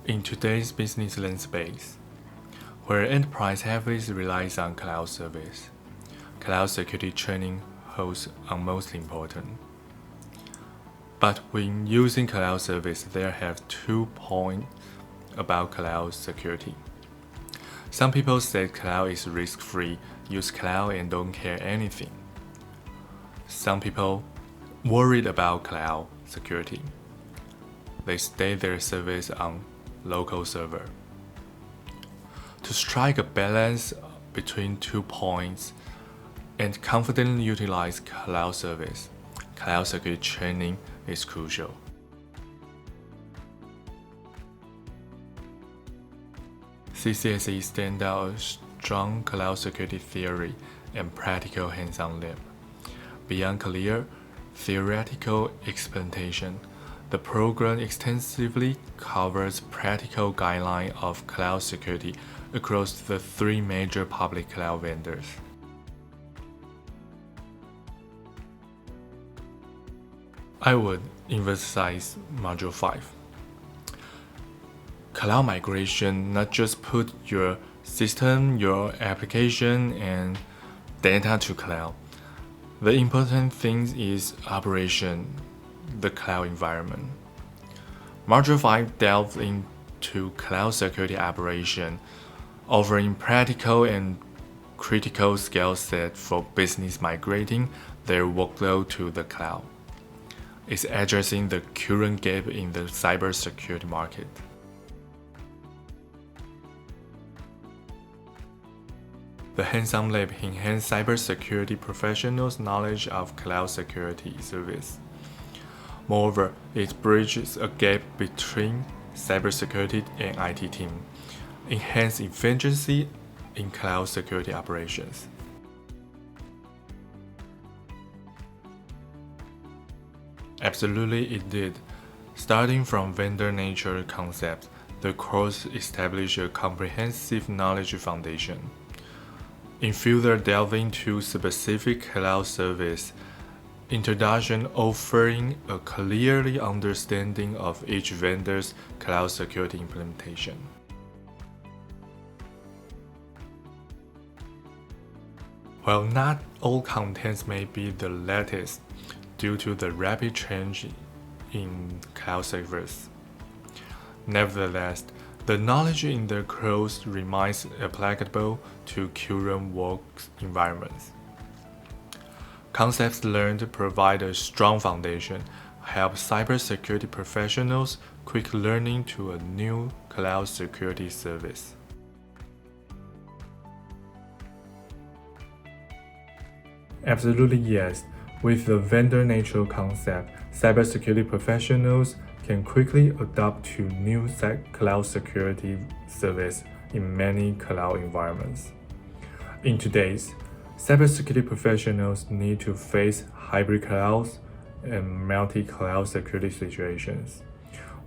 In today's business landscape, where enterprise heavily relies on cloud service, cloud security training holds utmost importance. But when using cloud service, there have 2 points about cloud security. Some people say cloud is risk-free, use cloud and don't care anything. Some people worried about cloud security. They stay their service on local server. To strike a balance between 2 points and confidently utilize cloud service, cloud security training is crucial. CCSE stands out a strong cloud security theory and practical hands-on lab. Beyond clear theoretical explanation, the program extensively covers practical guidelines of cloud security across the 3 major public cloud vendors. I would emphasize Module 5. Cloud migration not just put your system, your application, and data to cloud. The important thing is operation, the cloud environment. Module 5 delves into cloud security operation, offering practical and critical skill set for business migrating their workload to the cloud. It's addressing the current gap in the cybersecurity market. The hands-on lab enhances cybersecurity professionals' knowledge of cloud security service. Moreover, it bridges a gap between cybersecurity and IT team, enhance efficiency in cloud security operations. Absolutely it did. Starting from vendor nature concept, the course established a comprehensive knowledge foundation. In further delving into specific cloud service, introduction offering a clearly understanding of each vendor's cloud security implementation. While not all contents may be the latest due to the rapid change in cloud service, nevertheless, the knowledge in the course remains applicable to current work environments. Concepts learned provide a strong foundation, help cybersecurity professionals quick learning to a new cloud security service. Absolutely yes. With the vendor nature concept, cybersecurity professionals can quickly adapt to new cloud security service in many cloud environments. In today's, cybersecurity professionals need to face hybrid clouds and multi-cloud security situations.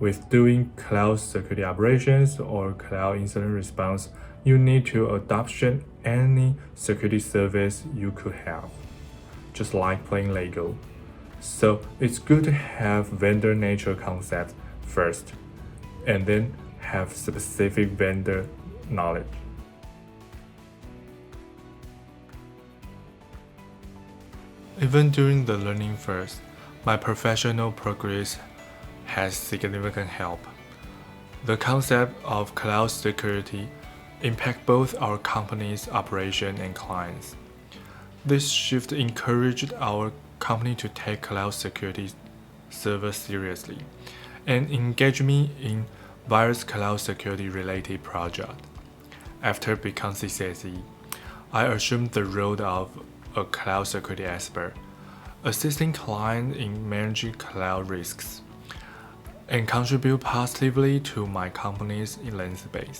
With doing cloud security operations or cloud incident response, you need to adopt any security service you could have, just like playing Lego. So it's good to have vendor nature concept first, and then have specific vendor knowledge. Even during the learning phase, my professional progress has significant help. The concept of cloud security impact both our company's operation and clients. This shift encouraged our company to take cloud security service seriously and engage me in various cloud security related projects. After becoming CCSE, I assumed the role of a cloud security expert, assisting clients in managing cloud risks, and contribute positively to my company's landscape.